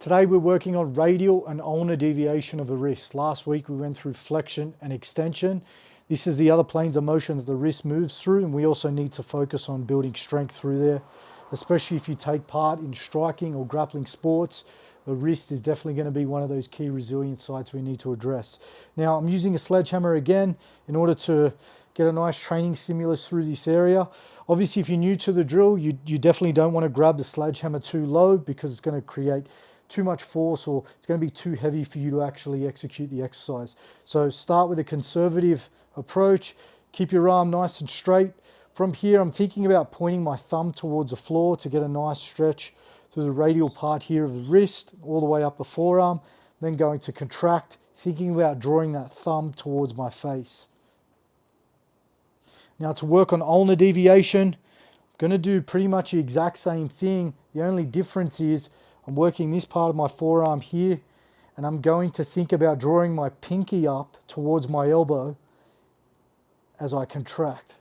Today we're working on radial and ulnar deviation of the wrist. Last week we went through flexion and extension. This is the other planes of motion that the wrist moves through, and we also need to focus on building strength through there, especially if you take part in striking or grappling sports. The wrist is definitely going to be one of those key resilience sites we need to address. Now I'm using a sledgehammer again in order to get a nice training stimulus through this area. Obviously, if you're new to the drill, you definitely don't want to grab the sledgehammer too low because it's going to create too much force, or it's going to be too heavy for you to actually execute the exercise. So start with a conservative approach. Keep your arm nice and straight. From here, I'm thinking about pointing my thumb towards the floor to get a nice stretch through the radial part here of the wrist, all the way up the forearm. Then going to contract, thinking about drawing that thumb towards my face. Now to work on ulnar deviation, I'm going to do pretty much the exact same thing. The only difference is I'm working this part of my forearm here, and I'm going to think about drawing my pinky up towards my elbow as I contract.